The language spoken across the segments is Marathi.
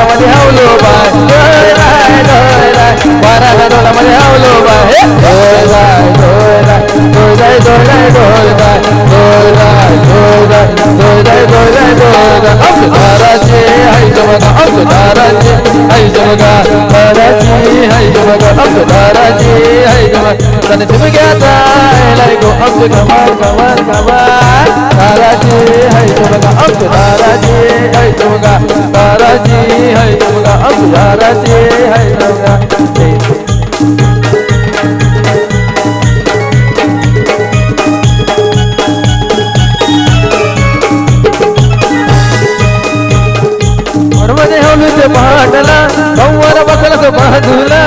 मध्ये हवलो बाय डोय राय डोय राय वाराच्या डोलामध्ये हवलो बाय डोय राय डोय राय डोय राय डोय राय डोय राय डोय राय डोय राय डोय राय डोय राय डोय राय अवताराची हाय बघा अवताराची हाय बघा ताराची हाय बघा अवताराची हाय बघा तने झुमक्याचा लायको अवत कमाल कमाल कमाल ताराची हाय बघा अवताराची हाय बघा ताराची हाय बघा अवताराची हाय बघा मध्ये हवलूच पहाटला गौवर बसला तो बाजूला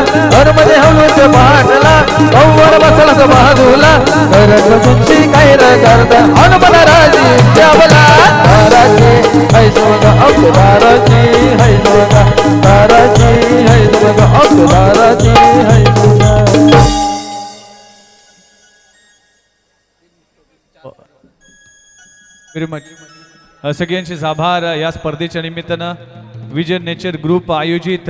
मध्ये हवलूच पहाटला गौवर बसला तो बाजूला करत तुमची काय र करता अनुमना राजी त्यावला ताराची हाय बघा अवताराची हाय बघा ताराची हाय बघा अवताराची हाय बघा व्हेरी मच सगळ्यांचे आभार. या स्पर्धेच्या निमित्तानं विजन नेचर ग्रुप आयोजित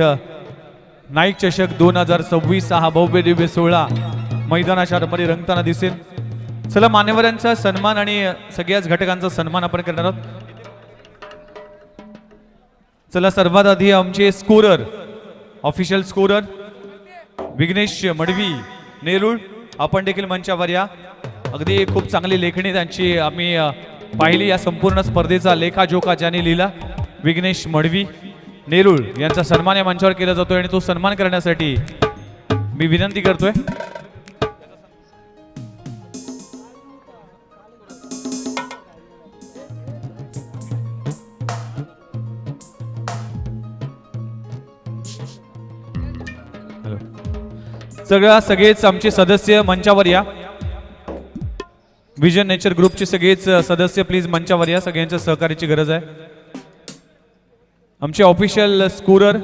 नाईक चषक 2026 हा भव्य दिव्य सोहळा मैदानाच्या आतमध्ये रंगताना दिसेल. चला मान्यवरांचा सन्मान आणि सगळ्याच घटकांचा सन्मान आपण करणार आहोत. चला सर्वात आधी आमचे scorer official scorer Vighnesh Madavi Nerul आपण देखील मंचावर या. अगदी खूप चांगली लेखणी त्यांची आम्ही पाहिली. या संपूर्ण स्पर्धेचा लेखाजोखा ज्यांनी लिहिला विघ्नेश मडवी नेरूळ यांचा सन्मान या मंचावर केला जातोय आणि तो सन्मान करण्यासाठी मी विनंती करतोय सगळेच आमचे सदस्य मंचावर या. विजन नेचर ग्रुपचे सगळेच सदस्य प्लीज मंचावर या. सगळ्यांच्या सहकार्याची गरज आहे. आमचे ऑफिशियल स्कोरर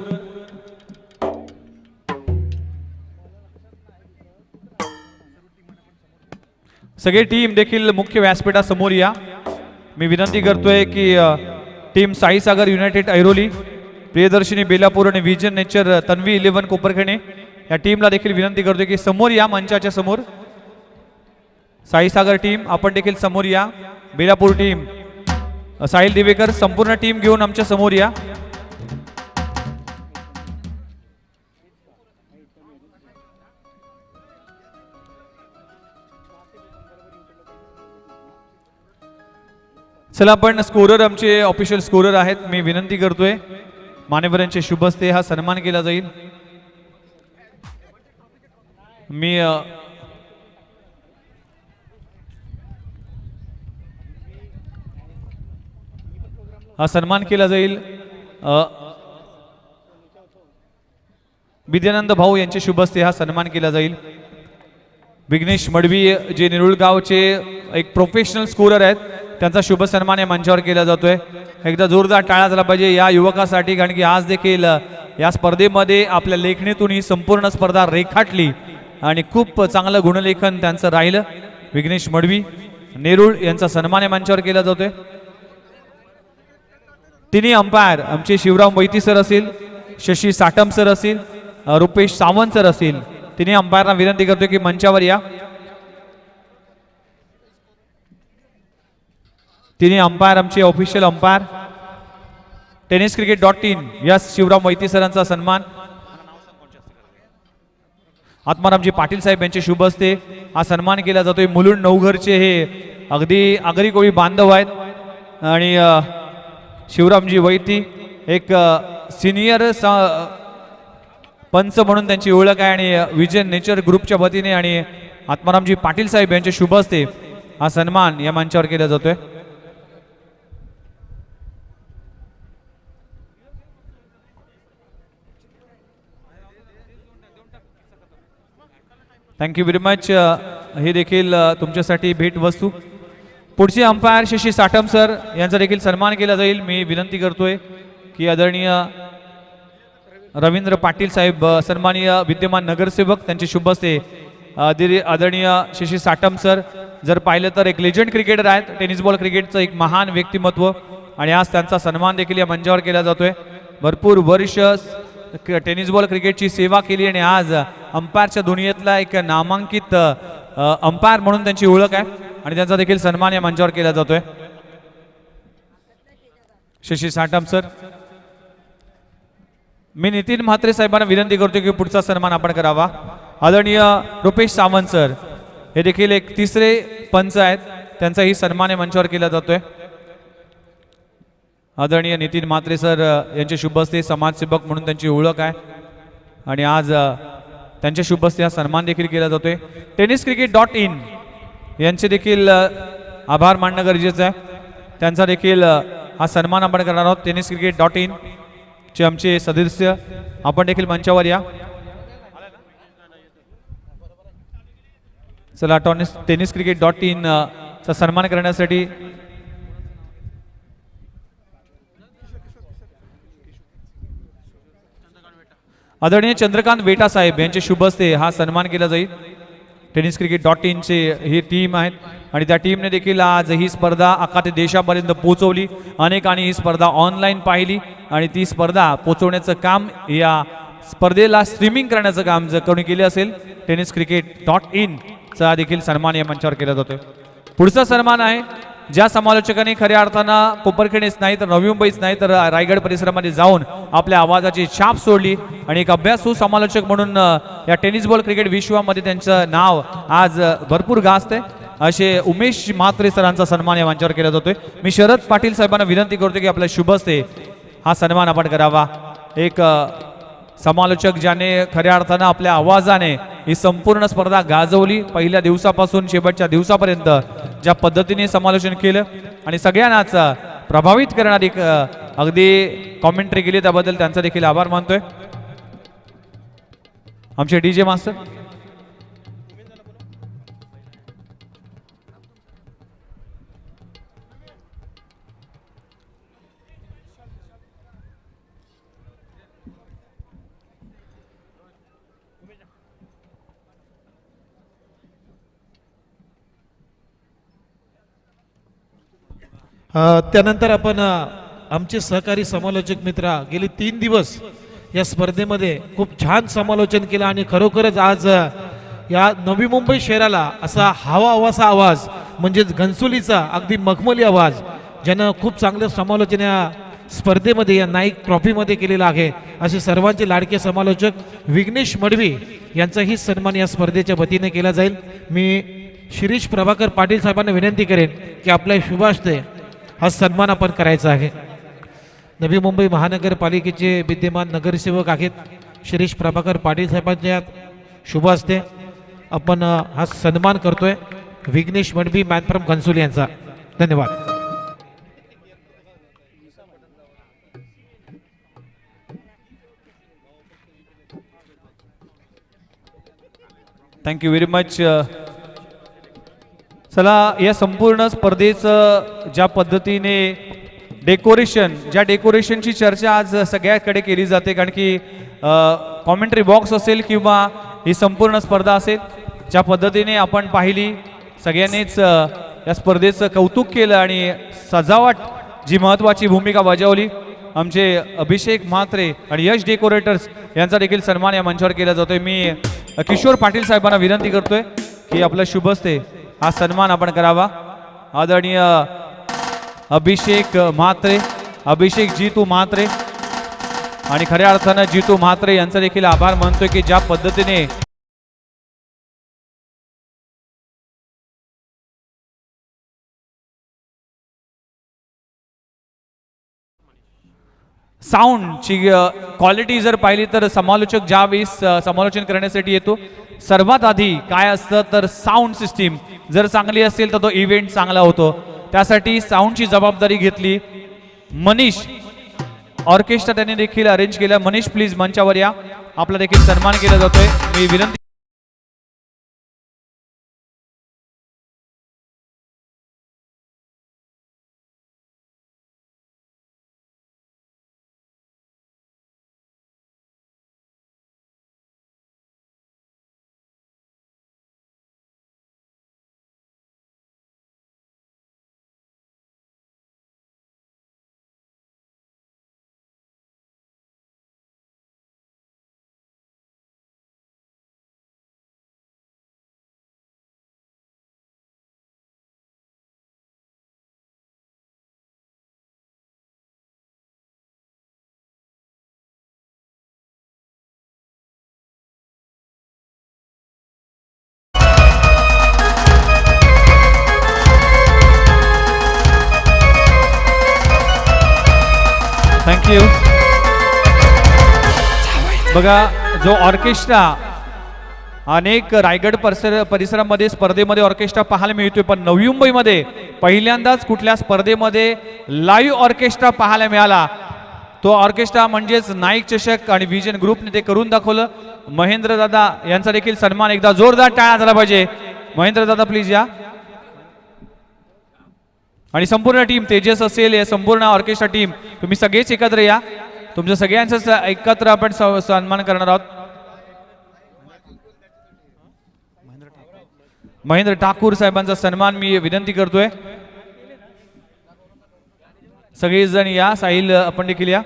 सगळे टीम देखील मुख्य व्यासपीठासमोर या. मी विनंती करतोय की टीम साईसागर युनायटेड ऐरोली, प्रियदर्शिनी बेलापूर आणि विजन नेचर तन्वी 11 कोपरखणे या टीमला देखील विनंती करतोय की समोर या मंचाच्या समोर. साईसागर टीम आपण देखील समोर या. बेलापूर टीम साहिल दिवेकर संपूर्ण टीम घेऊन आमच्या समोर या. चला आपण स्कोरर आमचे ऑफिशियल स्कोरर आहेत. मी विनंती करतोय मान्यवरांचे शुभ हस्ते हा सन्मान केला जाईल. मी हा सन्मान केला जाईल. विद्यानंद भाऊ यांचे शुभ हस्ते हा सन्मान केला जाईल. विघ्नेश मडवी जे नेरूळ गावचे एक प्रोफेशनल स्कोरर आहेत त्यांचा शुभ सन्मान या मंचावर केला जातोय. एकदा जोरदार टाळ्या झाला पाहिजे या युवकासाठी, कारण की आज देखील या स्पर्धेमध्ये आपल्या लेखणीतून ही संपूर्ण स्पर्धा रेखाटली आणि खूप चांगलं गुणलेखन त्यांचं राहिलं. विघ्नेश मडवी नेरूळ यांचा सन्मान या मंचावर केला जातोय. तिन्ही अंपायर आमचे शिवराम वैती सर असतील, शशी साटम सर असतील, रुपेश सावंत सर असतील. तिन्ही अंपायरना विनंती करतोय की मंचावर या. तिन्ही अंपायर आमचे ऑफिशियल अंपायर tenniscricket.in या शिवराम वैती सरांचा सन्मान. आत्मारामजी पाटील साहेब यांचे शुभ हस्ते हा सन्मान केला जातोय. मुलुंड नवघरचे हे अगदी आगरी कोळी बांधव आहेत आणि शिवरामजी वैती एक सिनियर पंच म्हणून त्यांची ओळख आहे आणि विजन नेचर ग्रुपच्या वतीने आणि आत्मारामजी पाटील साहेब यांचे शुभ हस्ते हा सन्मान या मंचावर केला जातोय. Thank you very much. हे देखील तुमच्यासाठी भेट वस्तू. पुढचे अंपायर शशी साटम सर यांचा देखील सन्मान केला जाईल. मी विनंती करतोय की आदरणीय रवींद्र पाटील साहेब सन्माननीय विद्यमान नगरसेवक त्यांचे शुभ हस्ते आदरणीय शशी साटम सर जर पाहिलं तर एक लेजंड क्रिकेटर आहेत, टेनिस बॉल क्रिकेटचं एक महान व्यक्तिमत्व आणि आज त्यांचा सन्मान देखील या मंचावर केला जातोय. भरपूर वर्ष टेनिस बॉल क्रिकेटची सेवा केली आणि आज अंपायरच्या दुनियेतला एक नामांकित अंपायर म्हणून त्यांची ओळख आहे आणि त्यांचा देखील सन्मान या मंचावर केला जातोय. शशी साटम सर, मी नितीन म्हात्रे साहेबांना विनंती करतो की पुढचा सन्मान आपण करावा. आदरणीय रुपेश सावंत सर हे देखील एक तिसरे पंच आहेत, त्यांचाही सन्मान या मंचावर केला जातोय. आदरणीय नितीन म्हात्रे सर यांचे शुभ हस्ते समाजसेवक म्हणून त्यांची ओळख आहे आणि आज त्यांच्या शुभ हस्ते हा सन्मान देखील केला जातोय. tenniscricket.in यांचे देखील आभार मानणं गरजेचं आहे. त्यांचा देखील हा सन्मान आपण करणार आहोत. tenniscricket.in चे आमचे सदस्य आपण देखील मंचावर या. चला tenniscricket.in चा सन्मान करण्यासाठी आदरणीय चंद्रकांत वेटा साहेब यांचे शुभ हस्ते हा सन्मान केला जाईल. tenniscricket.in चे ही टीम आहेत आणि त्या टीमने देखील आज ही स्पर्धा अख्खा देशापर्यंत पोहोचवली. अनेकांनी ही स्पर्धा ऑनलाईन पाहिली आणि ती स्पर्धा पोहोचवण्याचं काम, या स्पर्धेला स्ट्रीमिंग करण्याचं काम जर कोणी केले असेल tenniscricket.in चा देखील सन्मान या मंचावर केला जातोय. पुढचा सन्मान आहे ज्या समालोचकांनी खऱ्या अर्थानं कोपरखेडच नाही तर नवी मुंबईच नाही तर रायगड परिसरामध्ये जाऊन आपल्या आवाजाची छाप सोडली आणि एक अभ्यासू समालोचक म्हणून या टेनिस बॉल क्रिकेट विश्वामध्ये त्यांचं नाव आज भरपूर गाजतंय असे उमेश म्हात्रे सरांचा सन्मान या मंचावर केला जातोय. मी शरद पाटील साहेबांना विनंती करतो की आपल्या शुभ हस्ते हा सन्मान आपण करावा. एक समालोचक ज्याने खऱ्या अर्थानं आपल्या आवाजाने ही संपूर्ण स्पर्धा गाजवली, पहिल्या दिवसापासून शेवटच्या दिवसापर्यंत ज्या पद्धतीने समालोचन केलं आणि सगळ्यांनाच प्रभावित करणारी अगदी कॉमेंट्री केली, त्याबद्दल त्यांचा देखील आभार मानतोय. आमचे DJ मास्टर त्यानंतर आपण आमचे सहकारी समालोचक मित्र गेली 3 दिवस या स्पर्धेमध्ये खूप छान समालोचन केलं आणि खरोखरच आज या नवी मुंबई शहराला असा हवासा आवाज म्हणजेच घनसोलीचा अगदी मखमली आवाज ज्यानं खूप चांगलं समालोचन या स्पर्धेमध्ये या नाईक ट्रॉफीमध्ये केलेलं आहे असे सर्वांचे लाडके समालोचक विघ्नेश मडवी यांचाही सन्मान या स्पर्धेच्या वतीने केला जाईल. मी शिरीष प्रभाकर पाटील साहेबांना विनंती करेन की आपल्या शुभ हस्ते हा सन्मान आपण करायचा आहे. नवी मुंबई महानगरपालिकेचे विद्यमान नगरसेवक आहेत शिरीष प्रभाकर पाटील साहेबांच्या शुभ हस्ते आपण हा सन्मान करतोय विघ्नेश मडवी मॅन फ्रॉम घनसोली यांचा. धन्यवाद. Thank you very much. चला, या संपूर्ण स्पर्धेचं ज्या पद्धतीने ज्या डेकोरेशनची चर्चा आज सगळ्याकडे केली जाते, कारण की कॉमेंट्री बॉक्स असेल किंवा ही संपूर्ण स्पर्धा असेल, ज्या पद्धतीने आपण पाहिली, सगळ्यांनीच या स्पर्धेचं कौतुक केलं आणि सजावट जी महत्त्वाची भूमिका बजावली. आमचे अभिषेक म्हात्रे आणि यश डेकोरेटर्स यांचा देखील सन्मान या मंचावर केला जातोय. मी किशोर पाटील साहेबांना विनंती करतोय की आपल्या शुभ हस्ते हा सन्मान आपण करावा. आदरणीय अभिषेक म्हात्रे, अभिषेक जीतू म्हात्रे आणि खऱ्या अर्थानं जीतू म्हात्रे यांचा देखील आभार मानतोय की ज्या पद्धतीने साऊंडची क्वालिटी जर पाहिली तर समालोचक ज्यावेळेस समालोचन करण्यासाठी येतो, सर्वात आधी काय असतं तर साऊंड सिस्टीम जर चांगली असेल तर तो इव्हेंट चांगला होतो. त्यासाठी साऊंडची जबाबदारी घेतली मनीष ऑर्केस्ट्रा त्यांनी देखील अरेंज केलं. मनीष प्लीज मंचावर या, आपला देखील सन्मान केला जातोय. मी विनंती बघा जो ऑर्केस्ट्रा अनेक रायगड परिसरामध्ये स्पर्धेमध्ये ऑर्केस्ट्रा पाहायला मिळतोय, पण नवी मुंबईमध्ये पहिल्यांदाच कुठल्या स्पर्धेमध्ये लाईव्ह ऑर्केस्ट्रा पाहायला मिळाला. तो ऑर्केस्ट्रा म्हणजेच नाईक चषक आणि विजन ग्रुपने ते करून दाखवलं. महेंद्र दादा यांचा देखील सन्मान एकदा जोरदार टाळ्या झाला पाहिजे. महेंद्र दादा प्लीज या. आणि संपूर्ण टीम तेजस असेल या संपूर्ण ऑर्केस्ट्रा टीम तुम्ही सगळेच एकत्र या. तुमच्या सगळ्यांचा एकत्र आपण सन्मान करणार आहोत. महेंद्र ठाकूर साहेबांचा सन्मान मी विनंती करतोय. सगळेजण या. साहिल आपण देखील या.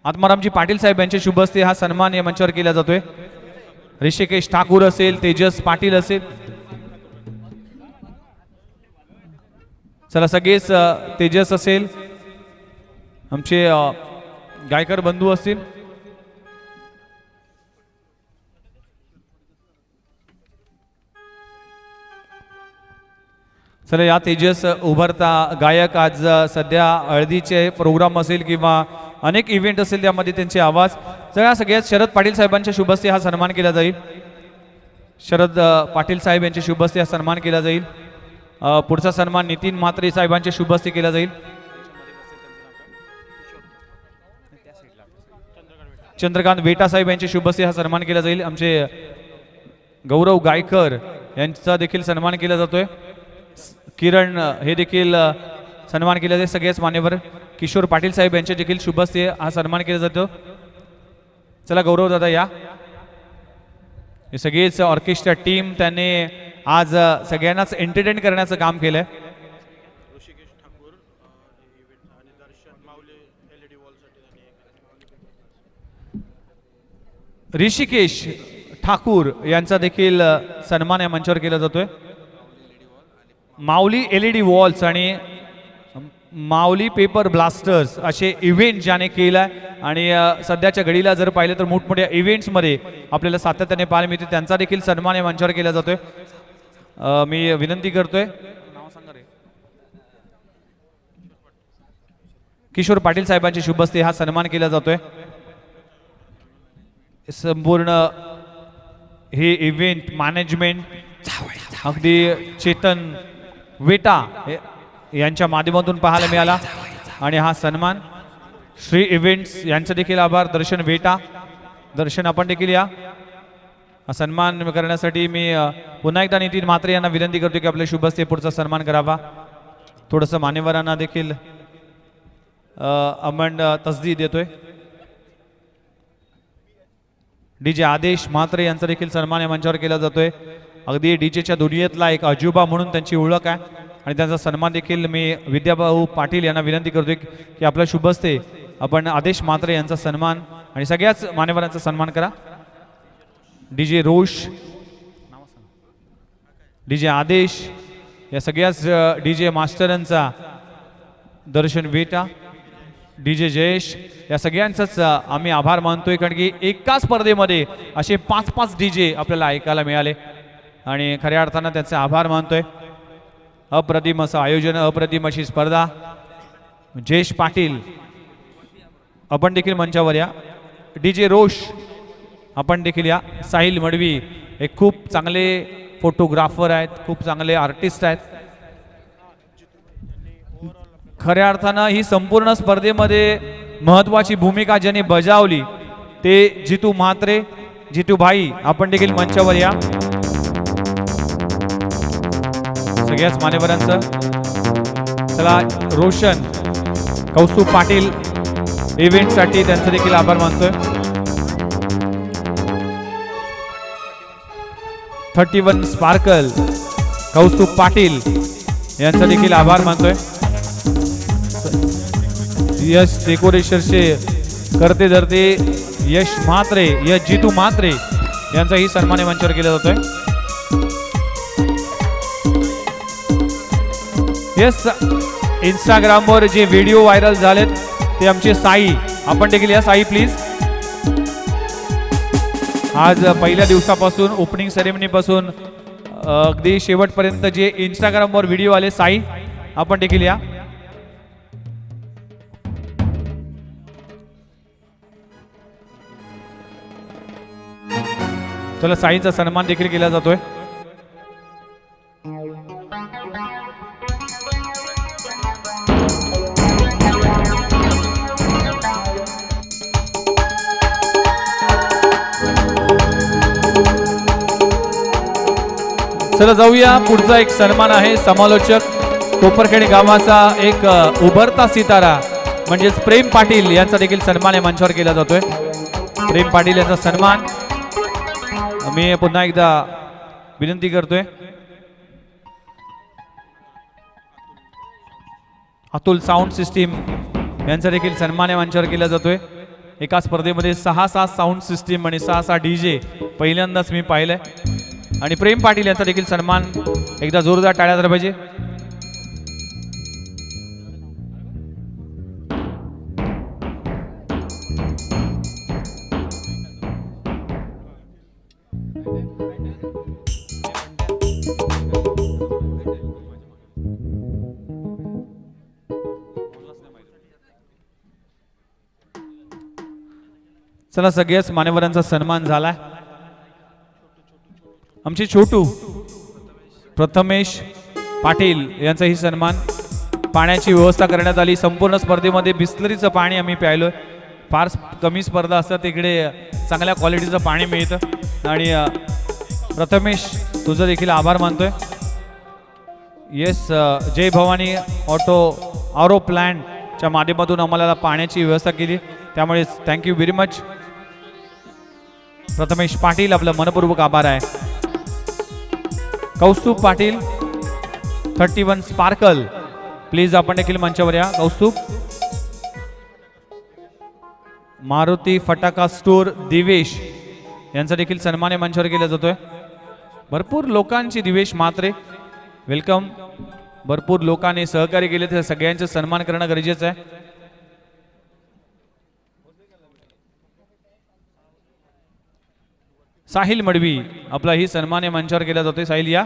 आत्मारामजी पाटील साहेब यांच्या शुभ हस्ते हा सन्मान या मंचावर केला जातोय. ऋषिकेश ठाकूर असेल, तेजस पाटील असेल, चला सगळेच तेजस असेल, आमचे गायकर बंधू असतील, चला या तेजस उभरता गायक. आज सध्या हळदीचे प्रोग्राम असेल किंवा अनेक इव्हेंट असेल त्यामध्ये त्यांचे आवाज. चला सगळ्यात शरद पाटील साहेबांच्या शुभ हस्ते हा सन्मान केला जाईल. शरद पाटील साहेब यांच्या शुभ हस्ते हा सन्मान केला जाईल. पुढचा सन्मान नितीन म्हात्रे साहेबांच्या शुभ हस्ते केला जाईल. चंद्रकांत वेटा साहेब यांच्या शुभ हस्ते हा सन्मान केला जाईल. आमचे गौरव गायकर यांचा देखील सन्मान केला जातोय. किरण हे देखील सन्मान केला जाईल. सगळेच मान्यवर किशोर पाटील साहेब यांचे देखील शुभ हस्ते हा सन्मान केला जातो. चला गौरव दादा या. हे सगळेच ऑर्केस्ट्रा टीम त्यांनी आज सगळ्यांनाच एंटरटेन करण्याचं काम केलंय. ऋषिकेश ठाकूर यांचा देखील सन्मान या मंचावर केला जातोय. माऊली LED वॉल्स आणि माऊली पेपर ब्लास्टर्स असे इव्हेंट ज्याने केलाय आणि सध्याच्या घडीला जर पाहिलं तर मोठमोठ्या इव्हेंट्समध्ये आपल्याला सातत्याने पाहायला मिळते. त्यांचा देखील सन्मान या मंचावर केला जातोय. मी विनंती करतोय किशोर पाटील साहेबांच्या शुभ हस्ते हा सन्मान केला जातोय. संपूर्ण हे इव्हेंट मॅनेजमेंट अगदी चेतन वेटा यांच्या माध्यमातून पाहायला मिळाला आणि हा सन्मान श्री इव्हेंट्स यांचं देखील आभार. दर्शन वेटा, दर्शन आपण देखील या. हा सन्मान करण्यासाठी मी पुन्हा एकदा नितीन म्हात्रे यांना विनंती करतो की आपल्या शुभ हस्ते पुढचा सन्मान करावा. थोडंसं मान्यवरांना देखील अमंड तसदी देतोय. DJ आदेश म्हात्रे यांचा देखील सन्मान या मंचावर केला जातोय. अगदी डीजेच्या दुनियेतला एक अजुबा म्हणून त्यांची ओळख आहे आणि त्यांचा सन्मान देखील मी विद्याभाऊ पाटील यांना विनंती करतोय की आपल्या शुभ हस्ते आपण आदेश म्हात्रे यांचा सन्मान आणि सगळ्याच मान्यवरांचा सन्मान करा. DJ रोष, DJ आदेश या सगळ्याच DJ मास्टरांचा, दर्शन वेटा, DJ जयेश या सगळ्यांचाच आम्ही आभार मानतोय कारण की एका स्पर्धेमध्ये असे 5-5 DJ आपल्याला ऐकायला मिळाले आणि खऱ्या अर्थानं त्याचे आभार मानतोय. अप्रतिम असं आयोजन, अप्रतिम अशी स्पर्धा. जयेश पाटील आपण देखील मंचावर या. DJ रोष आपण देखील या. साहिल मडवी हे खूप चांगले फोटोग्राफर आहेत, खूप चांगले आर्टिस्ट आहेत. खऱ्या अर्थानं ही संपूर्ण स्पर्धेमध्ये महत्वाची भूमिका ज्यांनी बजावली ते जितू म्हात्रे, जितू भाई आपण देखील मंचावर या. सगळ्याच मान्यवरांचं. चला रोशन कौस्तुभ पाटील इव्हेंटसाठी त्यांचं देखील आभार मानतोय. 31 स्पार्कल कौस्तुभ पाटील यांचा देखील आभार मानतोय. यश डेकोरेशनचे करते धरते यश म्हात्रे, यश जितू म्हात्रे यांचाही सन्मान मंचावर केला जातोय. यस इंस्टाग्रामवर जे व्हिडिओ व्हायरल झालेत ते आमचे साई आपण देखील या. साई प्लीज. आज पहिल्या दिवसापासून ओपनिंग सेरेमनी पासून अगदी शेवटपर्यंत जे इंस्टाग्रामवर व्हिडिओ आले, साई आपण देखील या. चला साईचा सन्मान देखील केला जातोय. चला जाऊया, पुढचा एक सन्मान आहे समालोचक कोपरखेड गावाचा एक उभरता सितारा म्हणजेच प्रेम पाटील यांचा देखील सन्मान या मंचावर केला जातोय. प्रेम पाटील यांचा सन्मान मी पुन्हा एकदा विनंती करतोय. अतुल साऊंड सिस्टीम यांचा देखील सन्मान या मंचावर केला जातोय. एका स्पर्धेमध्ये 6 साऊंड सिस्टीम आणि 6 डीजे पहिल्यांदाच मी पाहिलंय. आणि प्रेम पाटील यांचा देखील सन्मान एकदा जोरदार टाळ्या झाला पाहिजे. चला सगळ्याच मान्यवरांचा सन्मान झालाय. आमचे छोटू प्रथमेश पाटील यांचाही सन्मान. पाण्याची व्यवस्था करण्यात आली. संपूर्ण स्पर्धेमध्ये बिस्लरीचं पाणी आम्ही प्यायलोय. फार कमी स्पर्धा असतात तिकडे चांगल्या क्वालिटीचं पाणी मिळतं. आणि प्रथमेश तुझं देखील आभार मानतोय. येस, जय भवानी ऑरो प्लॅनच्या माध्यमातून आम्हाला पाण्याची व्यवस्था केली, त्यामुळे thank you very much Prathamesh Patil, आपलं मनपूर्वक आभार आहे. कौस्तुभ पाटील 31 स्पार्कल, प्लीज आपण देखील मंचावर या. कौस्तुभ. मारुती फटाका स्टोर दिवेश यांचा देखील सन्मान मंचावर केला जातोय. भरपूर लोकांची दिवेश मात्रे वेलकम. भरपूर लोकांनी सहकार्य केले, तर सगळ्यांचे सन्मान करणं गरजेचं आहे. साहिल मडवी आपला ही सन्मान मंचावर केला जातोय. साहिल या.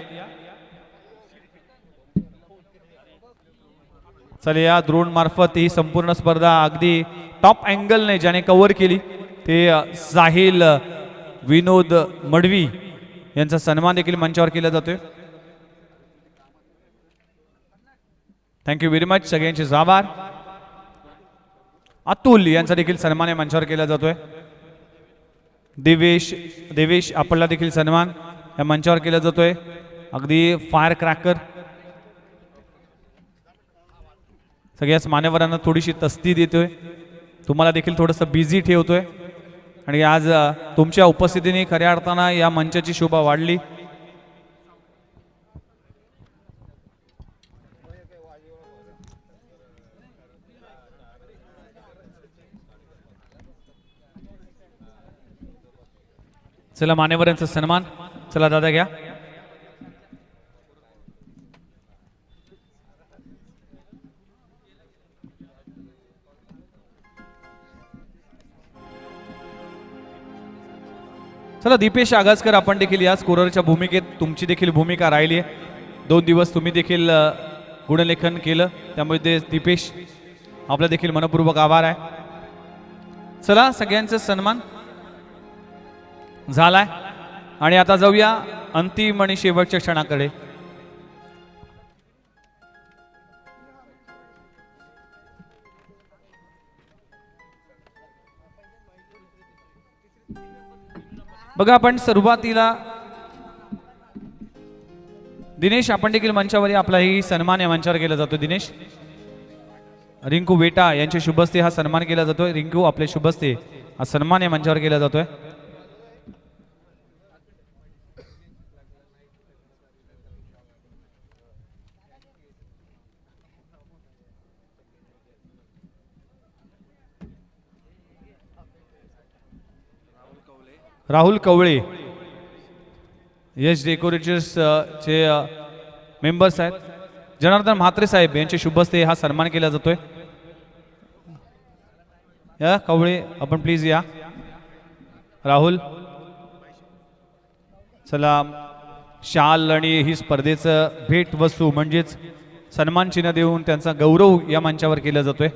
चला या द्रोण मार्फत ही संपूर्ण स्पर्धा अगदी टॉप अँगलने ज्याने कव्हर केली ते साहिल विनोद मडवी यांचा सन्मान देखील मंचावर केला जातोय. थँक्यू व्हेरी मच, सगळ्यांचे आभार. अतुल यांचा देखील सन्मान मंचावर केला जातोय. देवेश आपला देखील सन्मान या मंचावर केला जातोय. अगदी फायर क्रॅकर. सगळ्याच मान्यवरांना थोडीशी तस्ती देतोय, तुम्हाला देखील थोडंसं बिझी ठेवतोय. आणि आज तुमच्या उपस्थितीने खऱ्या अर्थानं या मंचाची शोभा वाढली. चला मान्यवरांचा सन्मान. चला दादा घ्या. चला दीपेश आगासकर, आपण देखील या स्कोररच्या भूमिकेत तुमची देखील भूमिका राहिली आहे. 2 दिवस तुम्ही देखील गुणलेखन केलं, त्यामुळे ते दीपेश आपला देखील मनपूर्वक आभार आहे. चला सगळ्यांचा सन्मान झालाय आणि आता जाऊया अंतिम आणि शेवटच्या क्षणाकडे. बघा, आपण सुरुवातीला दिनेश आपण देखील मंचावर आपलाही सन्मान या मंचावर केला जातो. दिनेश रिंकू बेटा यांचे शुभस्ते हा सन्मान केला जातोय. रिंकू आपले शुभस्ते हा सन्मान या मंचावर केला जातोय. राहुल कवळे यश डेकोरेटर्स चे मेंबर्स आहेत. जनार्दन म्हात्रे साहेब यांचे शुभस्ते हा सन्मान केला जातोय. या कवळे आपण प्लीज या. राहुल. चला शाल आणि ही स्पर्धेचं भेट वस्तू म्हणजेच सन्मान चिन्ह देऊन त्यांचा गौरव या मंचावर केला जातोय.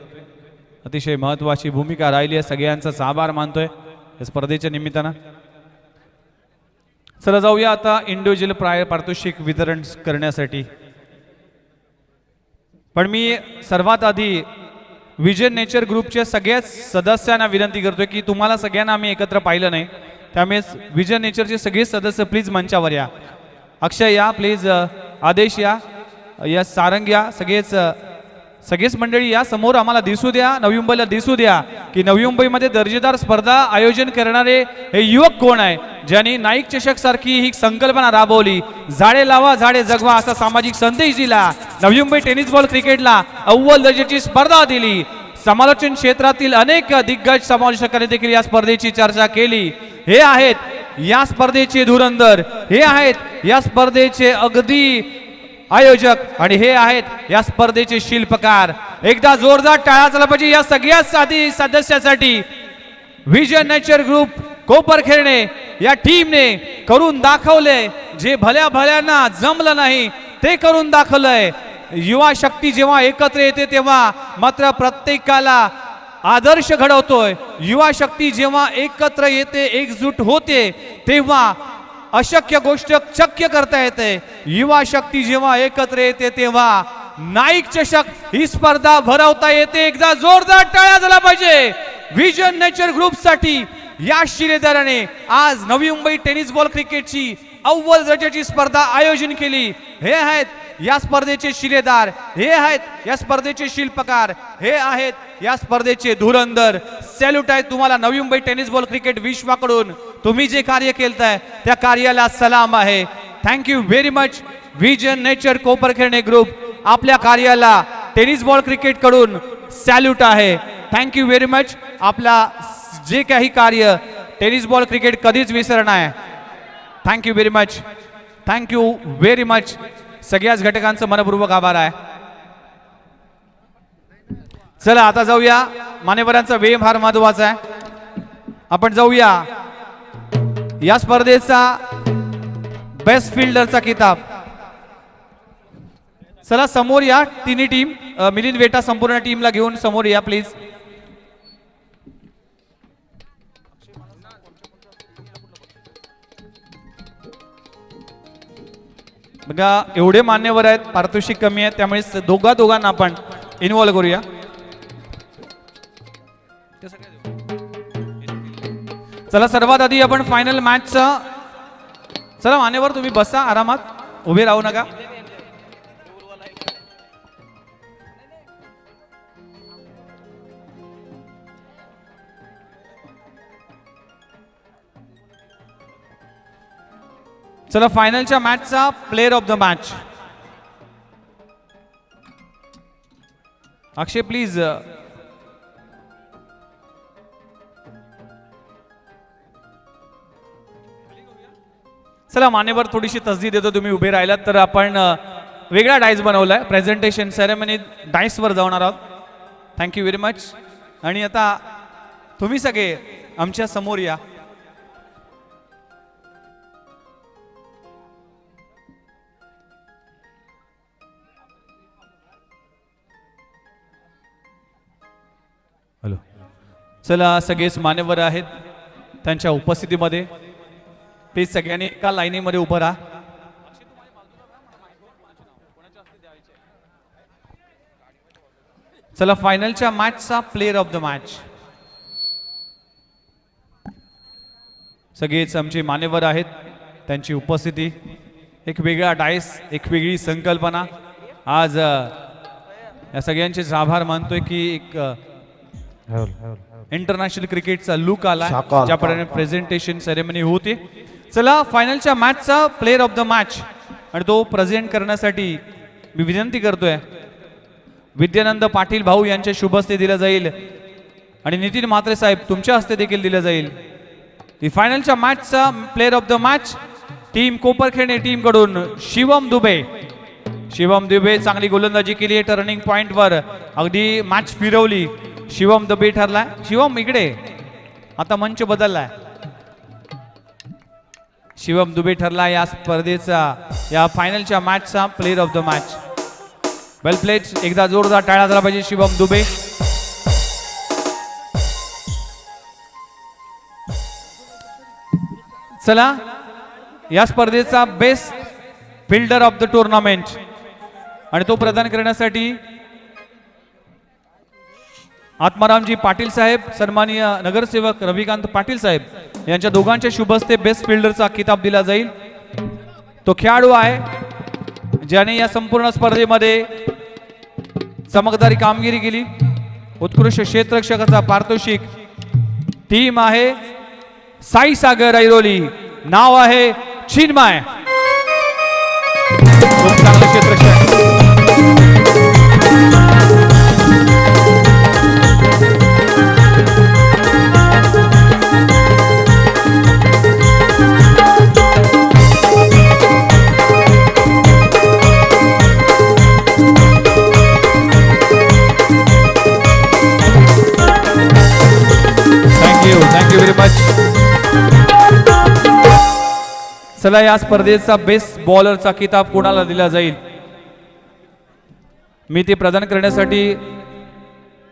अतिशय महत्त्वाची भूमिका राहिली आहे. सगळ्यांचाच आभार मानतोय या स्पर्धेच्या निमित्तानं. चला जाऊया आता इंडिव्हिज्युअल पारितोषिक वितरण करण्यासाठी. पण मी सर्वात आधी विजन नेचर ग्रुपच्या सगळ्याच सदस्यांना विनंती करतोय की तुम्हाला सगळ्यांना आम्ही एकत्र पाहिलं नाही, त्यामुळे विजन नेचरचे सगळे सदस्य प्लीज मंचावर या. अक्षय या प्लीज, आदेश या सारंग या, सगळेच मंडळी या समोर आम्हाला दिसू द्या, नवी मुंबईला दिसू द्या की नवी मुंबईमध्ये दर्जेदार स्पर्धा आयोजन करणारे हे युवक कोण आहे, ज्यांनी नाईक चषक सारखी ही संकल्पना राबवली, झाडे लावा झाडे जगवा असा सामाजिक संदेश दिला, नवी मुंबई टेनिस बॉल क्रिकेटला अव्वल दर्जाची स्पर्धा दिली. समालोचन क्षेत्रातील अनेक दिग्गज समालोचकांनी देखील या स्पर्धेची चर्चा केली. हे आहेत या स्पर्धेचे धुरंधर, हे आहेत या स्पर्धेचे अगदी आयोजक आणि हे आहेत या स्पर्धेचे शिल्पकार. एकदा जोरदार टाळ्या झाला पाहिजे या सगळ्या सदस्यासाठी. विजन नेचर ग्रुप कोपरखेरणे या टीमने करून दाखवले, जे भल्या भल्यांना जमलं नाही ते करून दाखवलंय. युवा शक्ती जेव्हा एकत्र येते तेव्हा मात्र प्रत्येकाला आदर्श घडवतोय. युवा शक्ती जेव्हा एकत्र येते, एकजूट होते, तेव्हा अशक्य गोष्ट शक्य करता येते. युवा शक्ती जेव्हा एकत्र येते तेव्हा नाईक चषक ही स्पर्धा भरवता येते. एकदा जोरदार टाळ्या झाला पाहिजे विजन नेचर ग्रुप साठी. या शिलेदाराने आज नवी मुंबई टेनिस बॉल क्रिकेटची अव्वल दर्जाची स्पर्धा आयोजन केली. हे आहेत या स्पर्धेचे शिलेदार, हे आहेत या स्पर्धेचे शिल्पकार, हे आहेत या स्पर्धेचे धुरंधर. सॅल्यूट आहे तुम्हाला Navi Mumbai tennis ball cricket विश्वाकडून. तुम्ही जे कार्य केलंय त्या कार्याला सलाम आहे. Thank you very much vision nature Koparkhairane group. आपल्या कार्याला टेनिस बॉल क्रिकेट कडून सॅल्यूट आहे. Thank you very much. आपला जे काही कार्य टेनिस बॉल क्रिकेट कधीच विसरणार आहे. Thank you very much. Thank you very much. सगळ्याच घटकांचं मनपूर्वक आभार आहे. चला आता जाऊया, मान्यवरांचा वेळ फार महत्वाचा आहे. आपण जाऊया या स्पर्धेचा बेस्ट फिल्डरचा किताब. चला समोर या तिन्ही टीम. मिलिंद वेटा संपूर्ण टीमला घेऊन समोर या प्लीज. बघा एवढे मान्यवर आहेत, पारितोषिक कमी आहे, त्यामुळे दोघांना आपण इन्व्हॉल्व करूया. चला सर्वात आधी आपण फायनल मॅचचा. चला मान्यवर तुम्ही बसा आरामात, उभे राहू नका. चला फायनलच्या मॅचचा player of the match Akshay please. चला मान्यवर थोडीशी तसदी देतो, तुम्ही उभे राहिलात तर. आपण वेगळा डायस बनवलाय, प्रेझेंटेशन सेरेमनी डायस वर जाणार आहोत. Thank you very much. आणि आता तुम्ही सगळे आमच्या समोर या. हॅलो. चला सगळेच मान्यवर आहेत, त्यांच्या उपस्थितीमध्ये प्लीज सगळ्यांनी एका लाईनीमध्ये उभं राहा. चला फायनलच्या मॅचचा प्लेयर ऑफ द मॅच. सगळेच आमचे मान्यवर आहेत, त्यांची उपस्थिती, एक वेगळा डायस, एक वेगळी संकल्पना. आज या सगळ्यांचेच आभार मानतोय की एक इंटरनॅशनल क्रिकेटचा लुक आला, ज्याप्रमाणे प्रेझेंटेशन सेरेमनी होती. चला फायनलच्या मॅचचा प्लेयर ऑफ द मॅच आणि तो प्रेझेंट करण्यासाठी मी विनंती करतोय विद्यानंद पाटील भाऊ यांच्या शुभ हस्ते दिला जाईल आणि नितीन म्हात्रे साहेब तुमच्या हस्ते देखील दिला जाईल. फायनलच्या मॅचचा player of the match team Koparkhairane team कडून शिवम दुबे. शिवम दुबे चांगली गोलंदाजी केली आहे, टर्निंग पॉइंट वर अगदी मॅच फिरवली. शिवम दुबे ठरलाय. शिवम इकडे, आता मंच बदललाय. शिवम दुबे ठरला या स्पर्धेचा, या फायनलच्या मॅचचा player of the match. Well played. एकदा जोरदार टाळ्या झाला पाहिजे शिवम दुबे. चला या स्पर्धेचा best fielder of the tournament आणि तो प्रदान करण्यासाठी आत्मारामजी पाटील साहेब, सन्माननीय नगरसेवक रविकांत पाटील साहेब यांच्या दोघांच्या शुभ हस्ते बेस्ट फिल्डरचा किताब दिला जाईल. तो खेळाडू आहे ज्याने या संपूर्ण स्पर्धेमध्ये चमकदारी कामगिरी केली. उत्कृष्ट क्षेत्ररक्षकाचा पारितोषिक. टीम आहे साई सागर ऐरोली, नाव आहे चिन्मय. खूप चांगलं क्षेत्ररक्षक. Thank you very much. चला या स्पर्धेचा बेस्ट बॉलरचा किताब कोणाला दिला जाईल मी ते प्रदान करण्यासाठी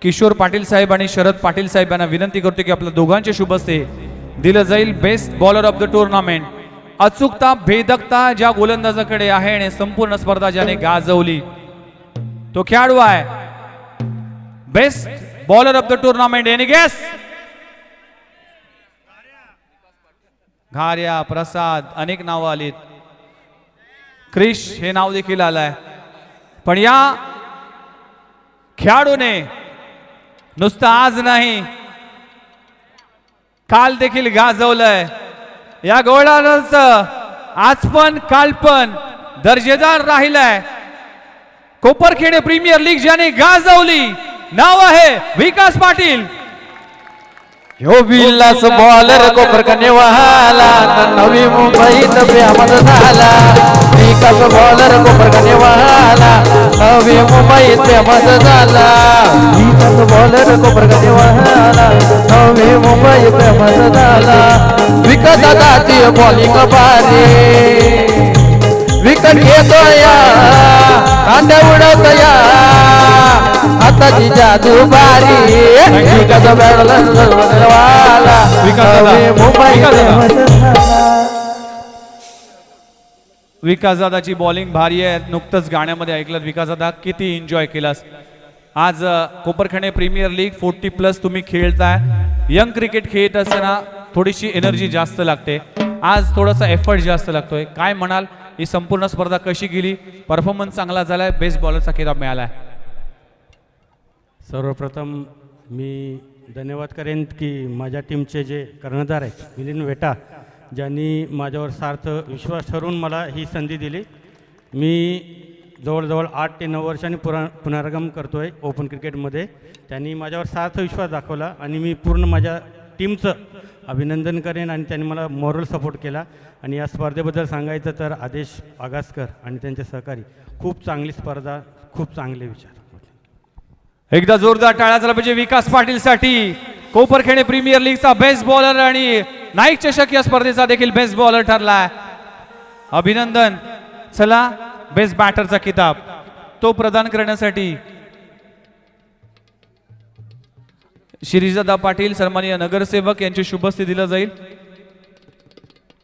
किशोर पाटील साहेब आणि शरद पाटील साहेब यांना विनंती करतो की आपल्या दोघांच्या शुभ हस्ते दिलं जाईल best bowler of the tournament. अचूकता, भेदकता ज्या गोलंदाजाकडे आहे आणि संपूर्ण स्पर्धा ज्याने गाजवली तो खेळाडू आहे best bowler of the tournament. Any guess? घार्या, प्रसाद, अनेक नावं आलीत. क्रिश हे नाव देखील आलंय. पण या खेळाडूने नुसतं आज नाही काल देखील गाजवलंय. या गोलंदाजाचं आज पण काल पण दर्जेदार राहिलाय. कोपरखेडे प्रीमियर लीग ज्याने गाजवली नाव आहे विकास पाटील. ह्यो विलास बॉलर कोपरखणे वाला नवी मुंबईत बेहमद झाला. विकास बॉलर कोपरखणे वाला नवी मुंबईत बेहमद झाला. विकास बॉलर कोपरखणे वाला नवी मुंबईत बेहमद झाला. विकास दादाची बॉलिंग भारी, विकेट घेतोया, कांड्या उडवतोया, आताची जादू बारी. विकास वाला विकास दादाची बॉलिंग भारी आहे. नुकतंच गाण्यामध्ये ऐकलं विकास दादा किती एन्जॉय केलास. आज कोपरखणे प्रीमियर लीग 40+ तुम्ही खेळताय. यंग क्रिकेट खेळत असताना थोडीशी एनर्जी जास्त लागते. आज थोडासा एफर्ट जास्त लागतोय. काय म्हणाल ही संपूर्ण स्पर्धा कशी गेली? परफॉर्मन्स चांगला झालाय, बेस्ट बॉलरचा किताब मिळालाय. सर्वप्रथम मी धन्यवाद करेन की माझ्या टीमचे जे कर्णधार आहेत मिलिंद वेटा ज्यांनी माझ्यावर सार्थ विश्वास ठरवून मला ही संधी दिली. मी जवळजवळ 8 ते 9 वर्षांनी पुनरागमन करतो आहे ओपन क्रिकेटमध्ये. त्यांनी माझ्यावर सार्थ विश्वास दाखवला आणि मी पूर्ण माझ्या टीमचं अभिनंदन करेन आणि त्यांनी मला मॉरल सपोर्ट केला. आणि या स्पर्धेबद्दल सांगायचं तर आदेश आगासकर आणि त्यांचे सहकारी खूप चांगली स्पर्धा, खूप चांगले विचार. एकदा जोरदार टाळ्या झाला पाहिजे विकास पाटील साठी. कोपरखेडे प्रीमियर लीगचा बेस्ट बॉलर आणि नाईक चषक या स्पर्धेचा देखील बेस्ट बॉलर ठरलाय. अभिनंदन. चला बेस्ट बॅटरचा किताब तो प्रदान करण्यासाठी शिरीजादा पाटील, सन्माननीय नगरसेवक यांचे शुभ हस्ते दिलं जाईल.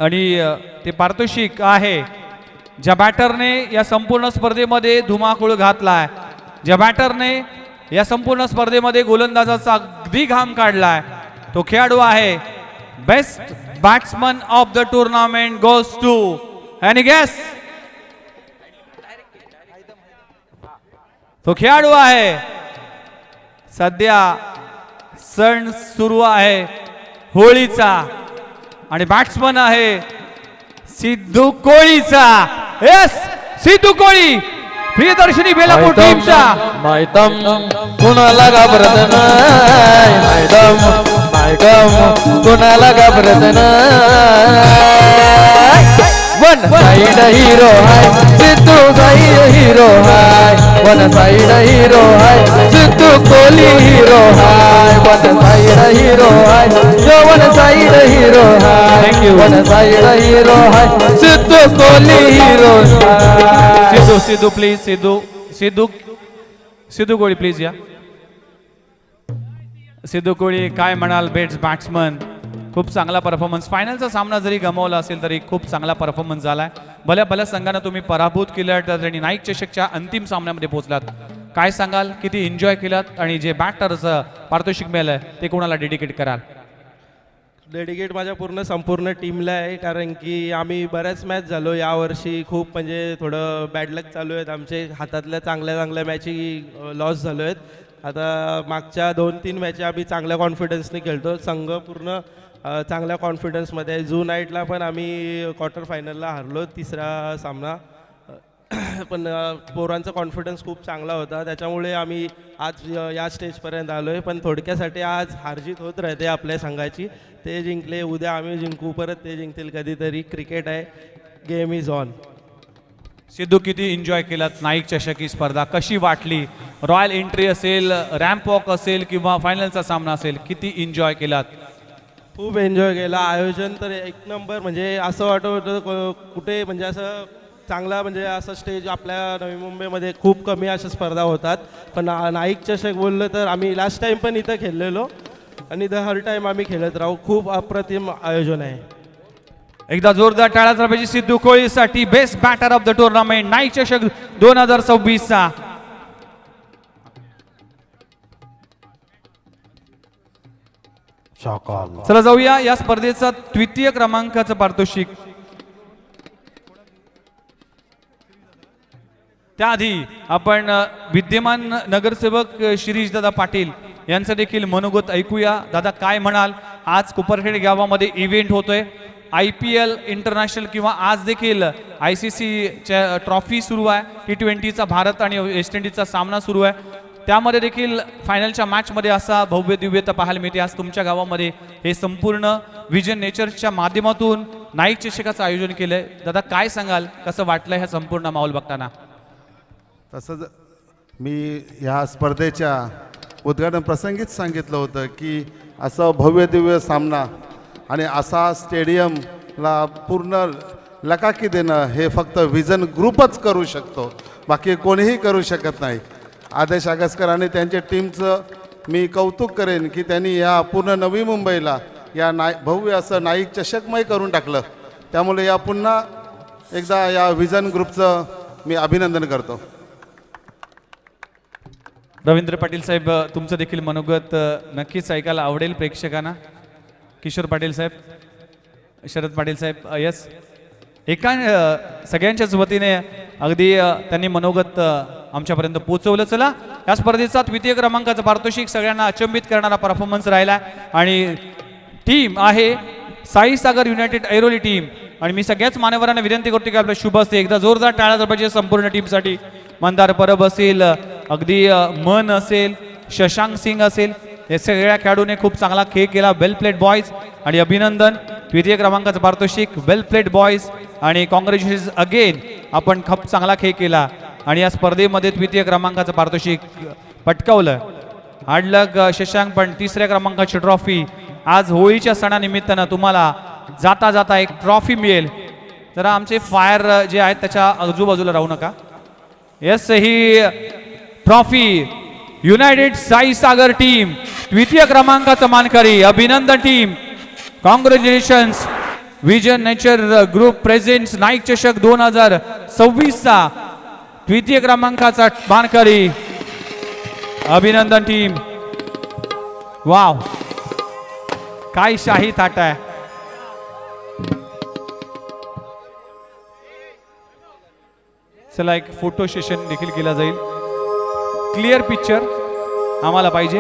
आणि ते पारितोषिक आहे ज्या बॅटरने या संपूर्ण स्पर्धेमध्ये धुमाकूळ घातलाय, ज्या बॅटरने या संपूर्ण स्पर्धेमध्ये गोलंदाजाचा अगदी घाम काढलाय, तो खेळाडू आहे best batsman of the tournament goes to any guess? तो खेळाडू आहे सध्या सण सुरू आहे होळीचा आणि बॅट्समन आहे सिद्धू कोळीचा. यस, सिद्धू कोळी प्रियदर्शनी बेलापूर टीमचा. मैदम कुणाला घाबरत नाही, मैदम कुणाला घाबरत नाही. वन साइड हीरो है सिद्धू, साइड हीरो है वन साइड हीरो है सिद्धू कोहली हीरो है वन साइड हीरो है जो वन साइड हीरो है वन साइड हीरो है सिद्धू कोहली हीरो है. Sidhu Sidhu please, Sidhu Koli please या. सिद्धू कोळी काय म्हणाल बेस्ट बॅट्समन खूप चांगला परफॉर्मन्स. फायनलचा सामना जरी गमावला असेल तरी खूप चांगला परफॉर्मन्स झालाय. भल्या भल्या संघानं तुम्ही पराभूत केलं आणि नाईक चषकच्या अंतिम सामन्यामध्ये पोहोचलात. काय सांगाल, किती एन्जॉय केलात आणि जे बॅटर्स पारितोषिक मिळालंय ते कोणाला डेडिकेट कराल? डेडिकेट माझ्या संपूर्ण टीमला आहे, कारण की आम्ही बऱ्याच मॅच झालो यावर्षी. खूप म्हणजे थोडं बॅड लक चालू आहेत आमचे. हातातल्या चांगल्या चांगल्या मॅची लॉस झालो आहेत. आता मागच्या 2-3 मॅची आम्ही चांगल्या कॉन्फिडन्सने खेळतो. संघ पूर्ण चांगल्या कॉन्फिडन्समध्ये आहे. जू नाईटला पण आम्ही क्वार्टर फायनलला हारलो तिसरा सामना. पण पोरांचा कॉन्फिडन्स खूप चांगला होता, त्याच्यामुळे आम्ही आज या स्टेजपर्यंत आलो आहे. पण थोडक्यासाठी आज हारजीत होत राहते आपल्या संघाची. ते जिंकले, उद्या आम्ही जिंकू, परत ते जिंकतील कधीतरी. क्रिकेट आहे, गेम इज ऑन. सिद्धू, किती एन्जॉय केलात नाईक चषक ही स्पर्धा? कशी वाटली? रॉयल एंट्री असेल, रॅम्प वॉक असेल किंवा फायनलचा सामना असेल, किती एन्जॉय केलात? खूप एन्जॉय केला. आयोजन तर एक नंबर. म्हणजे असं वाटत होतं कुठे म्हणजे असं चांगला म्हणजे असं स्टेज आपल्या नवी मुंबईमध्ये खूप कमी अशा स्पर्धा होतात. पण नाईक चषक बोललं तर आम्ही लास्ट टाईम पण इथं खेळलेलो आणि हर टाईम आम्ही खेळत राहू. खूप अप्रतिम आयोजन आहे. एकदा जोरदार टाळ्या झाल्या पाहिजे सिद्धू कोळीसाठी, best batter of the tournament Naik चषक 2026चा. चला जाऊया या स्पर्धेचा द्वितीय क्रमांकाचं पारितोषिक. त्याआधी आपण विद्यमान नगरसेवक शिरीष दादा पाटील यांचं देखील मनोगत ऐकूया. दादा, काय म्हणाल? आज कोपरखेड गावामध्ये इव्हेंट होतोय, IPL इंटरनॅशनल किंवा आज देखील ICC ट्रॉफी सुरू आहे. T20चा भारत आणि वेस्ट इंडिजचा सामना सुरू आहे. त्यामध्ये देखील फायनलच्या मॅचमध्ये असा भव्य दिव्यता पाहायला मिळते. आज तुमच्या गावामध्ये हे संपूर्ण विजन नेचरच्या माध्यमातून नाईक चषकाचं आयोजन केलंय. दादा, काय सांगाल, कसं वाटलं ह्या संपूर्ण माहोल बघताना? तसंच मी ह्या स्पर्धेच्या उद्घाटन प्रसंगीच सांगितलं होतं की असं भव्य दिव्य सामना आणि असा स्टेडियमला पूर्ण लकाकी देणं हे फक्त विजन ग्रुपच करू शकतो, बाकी कोणीही करू शकत नाही. आदेश आगसकर आणि त्यांच्या टीमचं मी कौतुक करेन की त्यांनी या पूर्ण नवी मुंबईला या भव्य असं नाईक चषकमय करून टाकलं. त्यामुळे या पुन्हा एकदा या विजन ग्रुपचं मी अभिनंदन करतो. रवींद्र पाटील साहेब, तुमचं देखील मनोगत नक्कीच ऐकायला आवडेल प्रेक्षकांना. किशोर पाटील साहेब, शरद पाटील साहेब, यस, सगळ्यांच्याच वतीने अगदी त्यांनी मनोगत आमच्यापर्यंत पोहोचवलं. चला, या स्पर्धेचा द्वितीय क्रमांकाचं पारितोषिक सगळ्यांना अचंबित करणारा परफॉर्मन्स राहिला आणि टीम आहे साईसागर युनायटेड ऐरोली टीम. आणि मी सगळ्याच मान्यवरांना विनंती करतो की आपलं शुभ असते एकदा जोरदार टाळ्या झाल्या पाहिजे संपूर्ण टीमसाठी. मंदार परब असेल, अगदी मन असेल, शशांक सिंग असेल, या सगळ्या खेळाडूने खूप चांगला खेळ केला. वेल प्लेड बॉयज आणि अभिनंदन. द्वितीय क्रमांकाचं पारितोषिक वेल प्लेड बॉयज आणि कॉंग्रॅच्युलेशन अगेन, आपण खूप चांगला खेळ केला आणि या स्पर्धेमध्ये द्वितीय क्रमांकाचं पारितोषिक पटकावलं. हार्डलक शशांक, पण तिसऱ्या क्रमांकाची ट्रॉफी आज होळीच्या सणानिमित्तानं तुम्हाला जाता जाता एक ट्रॉफी मिळेल. जरा आमचे फायर जे आहेत त्याच्या आजूबाजूला राहू नका. यस, ही ट्रॉफी युनायटेड साईसागर टीम द्वितीय क्रमांकाचा मानकरी. अभिनंदन team, congratulations. Vision nature group presents Naik चषक 2026चा द्वितीय क्रमांकाचा मानकरी. अभिनंदन टीम. वाव, काय शाही थाट आहे. चला, एक फोटो सेशन देखील केला जाईल. क्लिअर पिक्चर आम्हाला पाहिजे.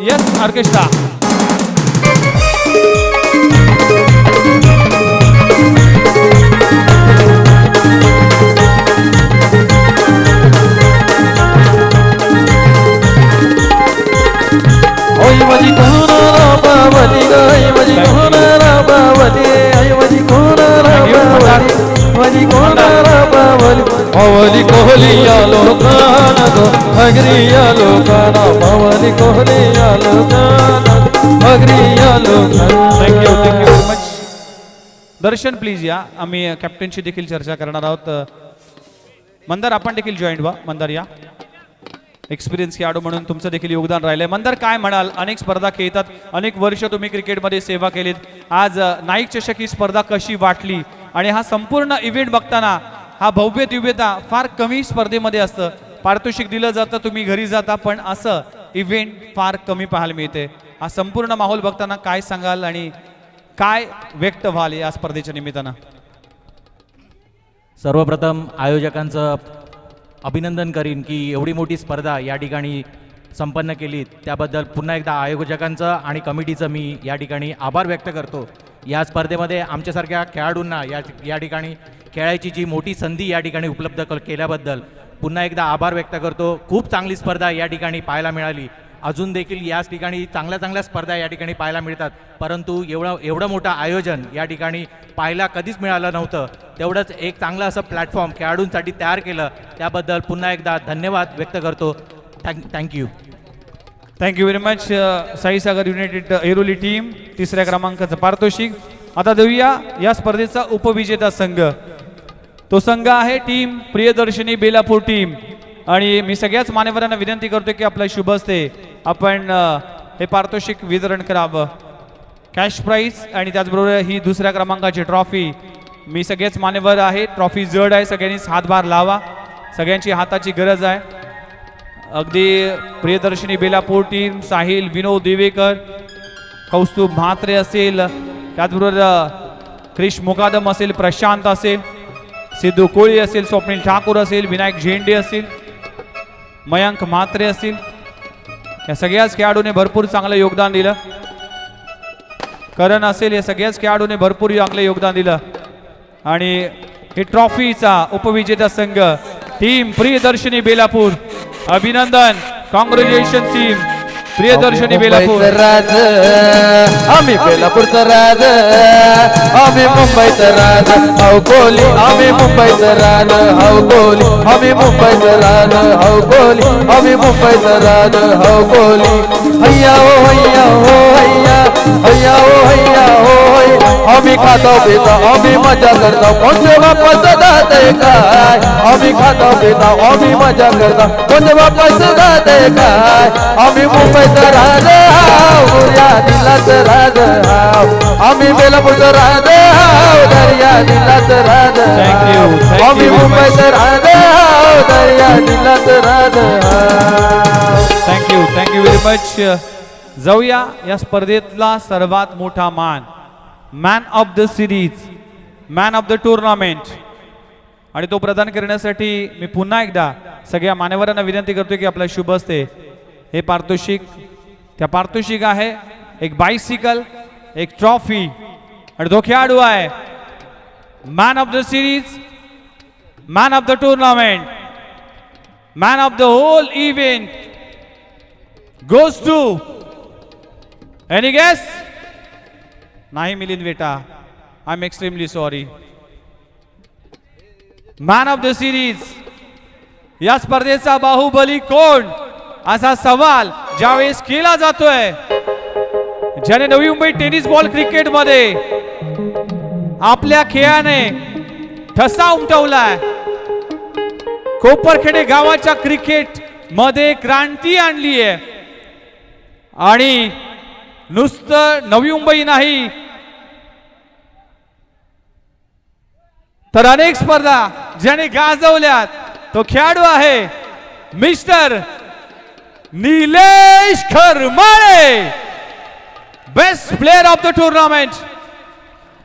Yes, orchestra. ओय माझी कोणाला बावली ग, माझी कोणाला बावली, आई माझी कोणाला बावली, माझी कोणाला बावली. बावली कोहली या लोकांना गो, अगरी या लोकांना, बावली कोहली या लोकांना, अगरी या लोकांना. Thank you very much. Darshan please या, आम्ही कॅप्टनशी देखील चर्चा करणार आहोत. मंदार, आपण देखील जॉईंट व्हा. मंदार या. एक्सपिरियन्स खेळाडू म्हणून तुमचं देखील योगदान राहिलंय. मंदार, काय म्हणाल? अनेक स्पर्धा खेळतात, अनेक वर्ष तुम्ही क्रिकेटमध्ये सेवा केलीत. आज नाईक चषक ही स्पर्धा कशी वाटली आणि हा संपूर्ण इव्हेंट बघताना हा भव्य दिव्यता फार कमी स्पर्धेमध्ये असतं. पारितोषिक दिलं जातं, तुम्ही घरी जाता, पण असं इव्हेंट फार कमी पाहायला मिळते. हा संपूर्ण माहोल बघताना काय सांगाल आणि काय व्यक्त व्हाल या स्पर्धेच्या निमित्तानं? सर्वप्रथम आयोजकांचं अभिनंदन करीन की एवढी मोठी स्पर्धा या ठिकाणी संपन्न केली, त्याबद्दल पुन्हा एकदा आयोजकांचं आणि कमिटीचं मी या ठिकाणी आभार व्यक्त करतो. या स्पर्धेमध्ये आमच्यासारख्या खेळाडूंना या ठिकाणी खेळायची जी मोठी संधी या ठिकाणी उपलब्ध केल्याबद्दल पुन्हा एकदा आभार व्यक्त करतो. खूप चांगली स्पर्धा या ठिकाणी पाहायला मिळाली. अजून देखील याच ठिकाणी चांगल्या चांगल्या स्पर्धा या ठिकाणी पाहायला मिळतात, परंतु एवढं मोठं आयोजन या ठिकाणी पाहायला कधीच मिळालं नव्हतं. तेवढंच एक चांगलं असं प्लॅटफॉर्म खेळाडूंसाठी तयार केलं, त्याबद्दल पुन्हा एकदा धन्यवाद व्यक्त करतो. Thank you. Thank you very much. Saisagar united Airoli team तिसऱ्या क्रमांकाचं पारितोषिक. आता देऊया या स्पर्धेचा उपविजेता संघ. तो संघ आहे टीम प्रियदर्शनी बेलापूर टीम. आणि मी सगळ्याच मान्यवरांना विनंती करतो की आपल्या शुभ हस्ते आपण हे पारितोषिक वितरण करावं. कॅश प्राईज आणि त्याचबरोबर ही दुसऱ्या क्रमांकाची ट्रॉफी. मी सगळेच मान्यवर आहे, ट्रॉफी जड आहे, सगळ्यांनीच हातभार लावा, सगळ्यांची हाताची गरज आहे. अगदी प्रियदर्शनी बेलापूर टीम, साहिल विनोद दिवेकर, कौस्तुभ म्हात्रे असेल, त्याचबरोबर क्रिश मुकादम असेल, प्रशांत असेल, सिद्धू कोळी असेल, स्वप्नील ठाकूर असेल, विनायक झेंडे असेल, मयंक म्हात्रे असतील, या सगळ्याच खेळाडूने भरपूर चांगलं योगदान दिलं. करण असेल, या सगळ्याच खेळाडूने भरपूर चांगलं योगदान दिलं. आणि ही ट्रॉफीचा उपविजेता संघ टीम प्रियदर्शनी बेलापूर. अभिनंदन, कॉंग्रॅच्युलेशन टीम प्रियदर्शनी बेलापूर. राज आम्ही बेलापूरचं राज, आम्ही मुंबईचं राज हाव कोहली, आम्ही मुंबईचं राज हाव कोहली, आम्ही मुंबईचं राज हाव कोहली, आम्ही मुंबईचं राज हाव कोहली. हैया हो हैया हो हैया, हैया हो हैया हो हैया. आम्ही खातो पितो, आम्ही मजा करतो, कोणते वापस जाते काय. आम्ही खातो पितो, आम्ही मजा करतो, कोणते वापस जाते काय. आम्ही मुंबईचं राज हाव, दर्या दिलाचं राज हाव, आम्ही बेलापूरचं राज हाव, दर्या दिलाचं राज हाव. आम्ही मुंबईचं राज हाव, दर्या दिलाचं राज हाव. Thank you very much. जाऊया या स्पर्धेतला सर्वात मोठा मान, man of the series, man of the tournament, आणि तो प्रदान करण्यासाठी मी पुन्हा एकदा सगळ्या मान्यवरांना विनंती करतो की आपल्या शुभ हस्ते हे पारितोषिक, त्या पारितोषिक आहे एक बायसिकल, एक ट्रॉफी, आणि तो खेळाडू आहे man of the series, man of the tournament, man of the whole event goes to any guess? नाही मिलिंद वेटा, I am extremely sorry. Man of the series, या स्पर्धेचा बाहुबली कोण असा सवाल ज्यावेळेस केला जातोय, ज्याने नवी मुंबई टेनिस बॉल क्रिकेट मध्ये आपल्या खेळाने ठसा उमटवलाय, कोपरखेडे गावाच्या क्रिकेट मध्ये क्रांती आणली आहे, आणि नुसतं नवी मुंबई नाही तर अनेक स्पर्धा ज्याने गाजवल्यात, तो खेळाडू आहे mister Nilesh Kharmale, best player of the tournament.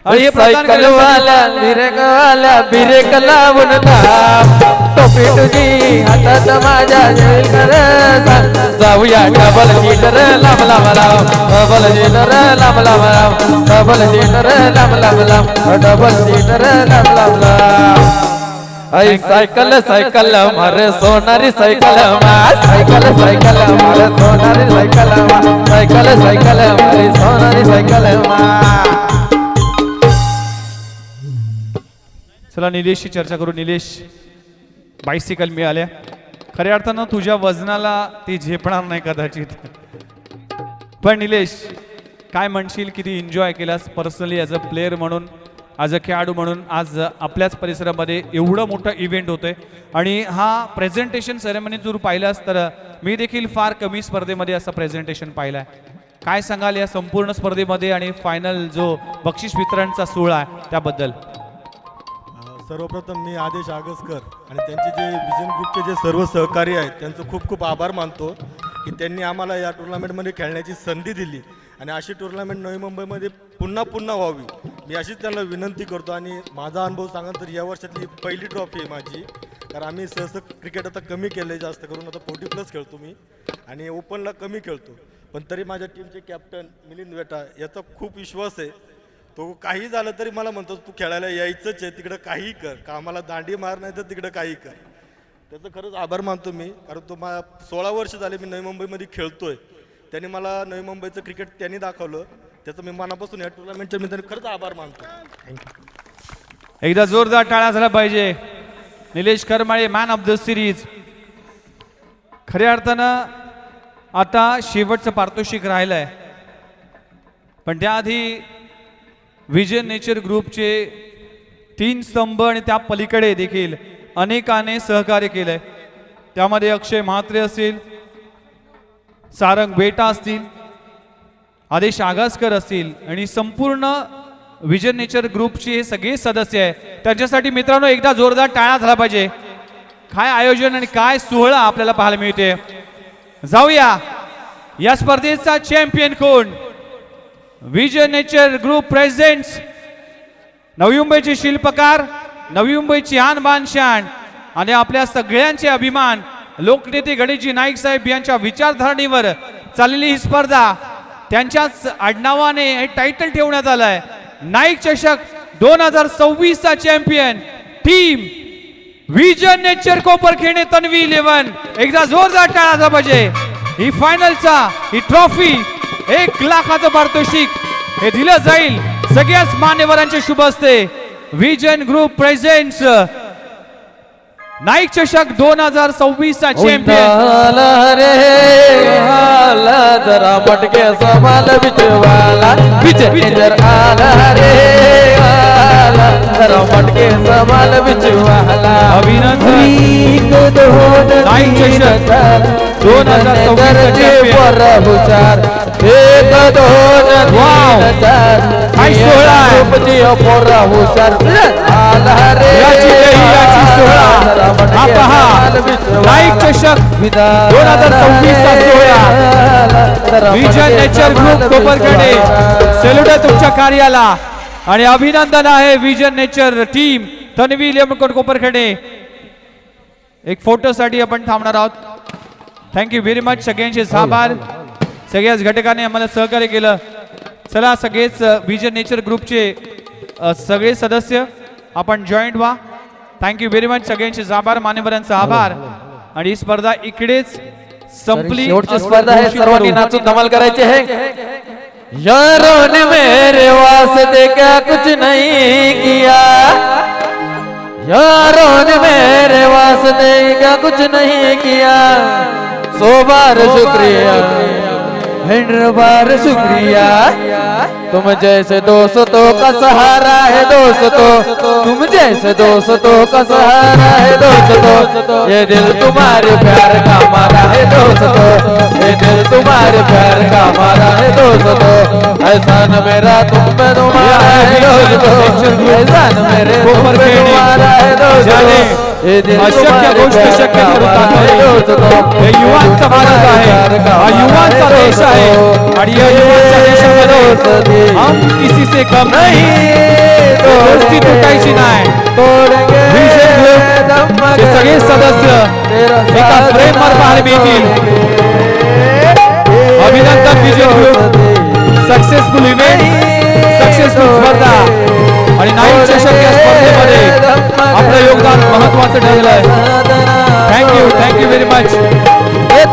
आणि हे सायकल वाला बिरेक वाला बिरेक लावून थांब, टोपी तुझी हातात माझ्या येईल खरं. जाऊया डबल सीटर लांब लांब लांब, डबल सीटर लांब लांब लांब, डबल सीटर लांब लांब लांब, डबल सीटर लांब लांब लांब. ऐ सायकल सायकल मारे सोनारी सायकल मार, सायकल सायकल मारे सोनारी सायकल मार, सायकल सायकल मारे सोनारी सायकल मार. चला निलेशशी चर्चा करू. निलेश, बायसिकल मिळाल्या, खऱ्या अर्थानं तुझ्या वजनाला ती झेपणार नाही कदाचित, पण निलेश काय म्हणशील, किती एन्जॉय केलास पर्सनली ॲज अ प्लेअर म्हणून, ॲज अ खेळाडू म्हणून. आज आपल्याच परिसरामध्ये एवढं मोठं इव्हेंट होतंय, आणि हा प्रेझेंटेशन सेरेमनी जर पाहिलास तर मी देखील फार कमी स्पर्धेमध्ये असं प्रेझेंटेशन पाहिलं आहे. काय सांगाल या संपूर्ण स्पर्धेमध्ये आणि फायनल जो बक्षीस वितरणचा सोहळा आहे त्याबद्दल? सर्वप्रथम मी आदेश आगसकर आणि त्यांचे जे विजन ग्रुपचे जे सर्व सहकारी आहेत त्यांचं खूप खूप आभार मानतो की त्यांनी आम्हाला या टुर्नामेंटमध्ये खेळण्याची संधी दिली आणि अशी टुर्नामेंट नवी मुंबईमध्ये पुन्हा पुन्हा व्हावी मी अशीच त्यांना विनंती करतो. आणि माझा अनुभव सांगा तर या वर्षातली पहिली ट्रॉफी आहे माझी, कारण आम्ही सहसा क्रिकेट आता कमी केलं आहे, जास्त करून आता 40+ खेळतो मी आणि ओपनला कमी खेळतो, पण तरी माझ्या टीमचे कॅप्टन मिलिंद वेटा याचा खूप विश्वास आहे. तो काही झालं तरी मला म्हणतो तू खेळायला यायचंच आहे, तिकडं काही कर, का आम्हाला दांडी मार नाही तर तिकडं काही कर. त्याचं खरंच आभार मानतो मी, कारण तो 16 वर्ष झाले मी नवी मुंबईमध्ये खेळतोय. त्यांनी मला नवी मुंबईचं क्रिकेट त्यांनी दाखवलं, त्याचं मी मनापासून या टुर्नामेंटच्या मी त्यांनी खरंच आभार मानतो. थँक्यू. एकदा जोरदार टाळ्या झाला पाहिजे. Nilesh Karmale man of the series. खऱ्या अर्थानं आता शेवटचं पारितोषिक राहिलंय, पण त्याआधी विजन नेचर ग्रुपचे 3 स्तंभ आणि त्या पलीकडे देखील अनेकाने सहकार्य केलंय. त्यामध्ये अक्षय म्हात्रे असतील, सारंग बेटा असतील, आदेश आगासकर असतील आणि संपूर्ण विजन नेचर ग्रुपचे हे सगळे सदस्य आहे. त्यांच्यासाठी मित्रांनो एकदा जोरदार टाळ्या झाला पाहिजे. काय आयोजन आणि काय सोहळा आपल्याला पाहायला मिळते. जाऊया या स्पर्धेचा चॅम्पियन कोण. विजन नेचर ग्रुप प्रेझेंट्स नवी मुंबईचे शिल्पकार, नवी मुंबईची आन बान शान आणि आपल्या सगळ्यांचे अभिमान लोकनेते गणेशजी नाईक साहेब यांच्या विचारधारणीवर चाललेली ही स्पर्धा. त्यांच्याच आडनावाने हे टायटल ठेवण्यात आलंय. नाईक चषक 2026चा champion team vision nature Koparkhede Tanvi 11. एकदा जोरदार टाळ्या झाला पाहिजे. ही फायनलचा ही ट्रॉफी 1 लाखाचं पारितोषिक हे दिलं जाईल सगळ्याच मान्यवरांच्या शुभ हस्ते. विजन ग्रुप प्रेझेंट्स नाईक चषक 2026चा चॅम्पियन. जरा मटके समाल विचवाला विजय आला रे आला, जरा मटके समाल विचवाला. अभिनंदन. नाईक चषक 2026चा चॅम्पियन. हुशार 1 2 3 4 काय सोहळा आहे. पोरा हुशार आला रे. याची सोहळा हा पहा. नाईक चषक 2026चा सोहळा विजन नेचर ग्रुप कोपरखेडे. सेल्यूट आहे तुमच्या कार्याला आणि अभिनंदन आहे विजन नेचर टीम तन्वी 11 कोपरखेडे. एक फोटोसाठी आपण थांबणार आहोत. Thank you very much. सगळ्यांचे आभार. सगळ्याच घटकाने आम्हाला सहकार्य केलं. चला सगळेच विजन नेचर ग्रुपचे सगळे सदस्य आपण जॉईंट व्हा. Thank you very much. सगळ्यांचे आभार, मान्यवरांचा आभार. आणि ही स्पर्धा इकडेच संपली. शेवटची स्पर्धा आहे, सर्वांनी नाचून धमाल करायची है. यारों ने मेरे वास्ते क्या कुछ नहीं किया, यारों ने मेरे वास्ते क्या कुछ नहीं किया. 100 बार शुक्रिया 100 बार शुक्रिया. तुम जैसे दोस्तों का सहारा है दोस्तों, तुम जैसे दोस्तों का सहारा है दोस्तों. ये दिल तुम्हारे प्यार का मारा है दोस्तों, ये दिल तुम्हारे प्यार का मारा है दोस्तों. एहसान मेरा तुम पे तुम्हारा है दोस्तों, एहसान मेरे तुम पे तुम्हारा है दोस्तों. अशक्य गोष्ट शक्य करून हे युवांचा भारत आहे, हा युवांचा देश आहे आणि या युवांच्या देशामध्ये हम किसी से कम नहीं. दोस्ती तुटायची नाही. विजन ग्रुपचे सगळे सदस्य एका फ्रेमवर पाहायला मिळतील. अभिनंदन vision group. Successful event, successful स्पर्धा आणि नाईक चषक या स्पर्धेमध्ये आपलं योगदान महत्वाचं ठरलंय. Thank you very much.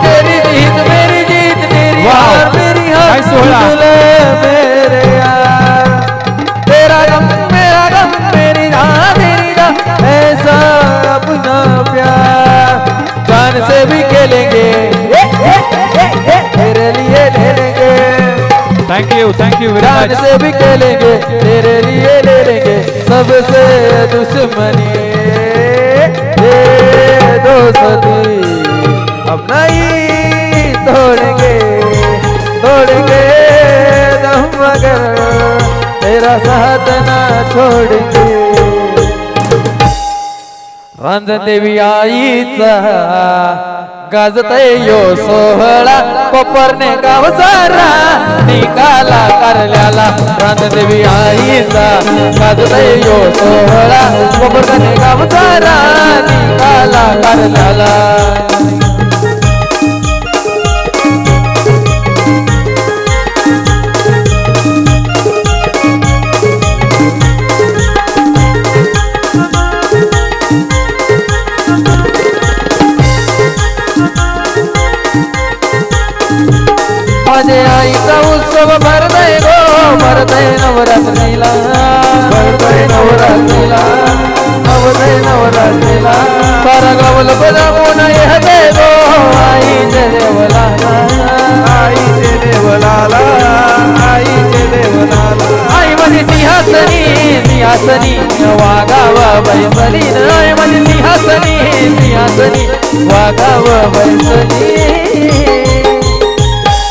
तेरी जीत मेरी जीत, तेरी हार मेरी हार. सोहळा मेरे यार, तेरा गम मेरा गम, मेरी राह तेरी राह, ऐसा अपना प्यार. जान से भी खेलेंगे तेरे लिए ले लेंगे. थँक्यू व्हेरी जान मच. से भी खेलेंगे तेरे लिए ले लेंगे. सबसे दुश्मनी ये दोस्ती अब नहीं तेरा साथ ना छोडेंगे रांजणदेवी आईचा गाजतय यो सोहळा कोपरने गाव सारा निकाला कारल्याला रांजणदेवी आईचा गाजतय यो सोहळा कोपरने गाव सारा निकाला कारल्याला माझे आईचा उत्सव भरतय गो भरतय नवरात्रीला भरतय नवरात्रीला भरतय नवरात्रीला सारा गावल बजावून येते गो आईचे देवलाला आईचे देवलाला आईचे देवलाला आई माझी सिंहासनी सिंहासनी वागाव बैसली आई माझी सिंहासनी सिंहासनी वागाव बैसली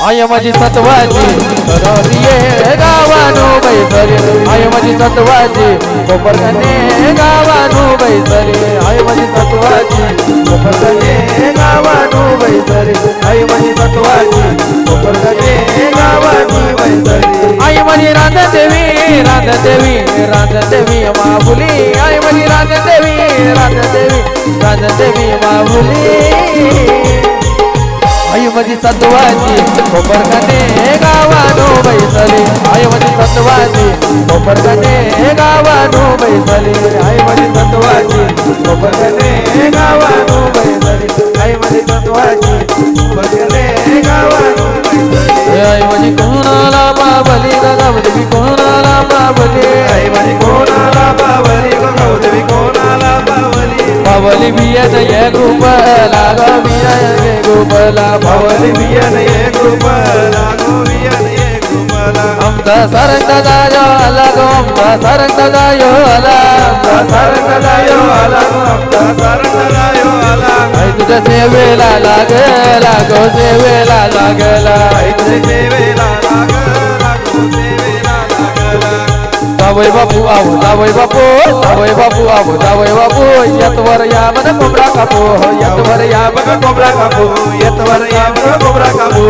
आय माझी सत्वाची रविये गावानो बैसरी आय माझी सत्वाची कोपरगणे गावानो बैसरी आय माझी सत्वाची कोपरगणे गावानो बैसरी आय माझी सत्वाची कोपरगणे गावानो बैसरी आई माझी रांजणदेवी रांजणदेवी रांजणदेवी माहुली आई माझी रांजणदेवी रांजणदेवी रांजणदेवी माहुली आई माझी सत्वाची कोपरगणे गावानो बैसली आई माझी सत्वाची कोपरगणे गावानो बैसली आई माझी सत्वाची कोपरगणे गावानो बैसली आई माझी सत्वाची कोपरगणे गावानो बैसली आई माझी कोणाला बाबली गावदेवी कोणाला बाबली आई माझी कोणाला बाबली गावदेवी कोणाला बाबली बाबली बियन ये गोपाला बिया ये गोपाला बाबली बियन ये गोपाला बियन ये गोपाला आमचा सारंग दादा आला गो आमचा सारंग दादा आला आमचा सारंग दादा आला आमचा सारंग दादा आला आई तुझ्या सेवेला लागला गो सेवेला लागला आई तुझ्या सेवेला लागला गो सेवेला लागला जावई बापू आवो जावई बापू जावई बापू आवो जावई बापू यतवर या बन कोबरा कापू यतवर या बन कोबरा कापू यतवर या बन कोबरा कापू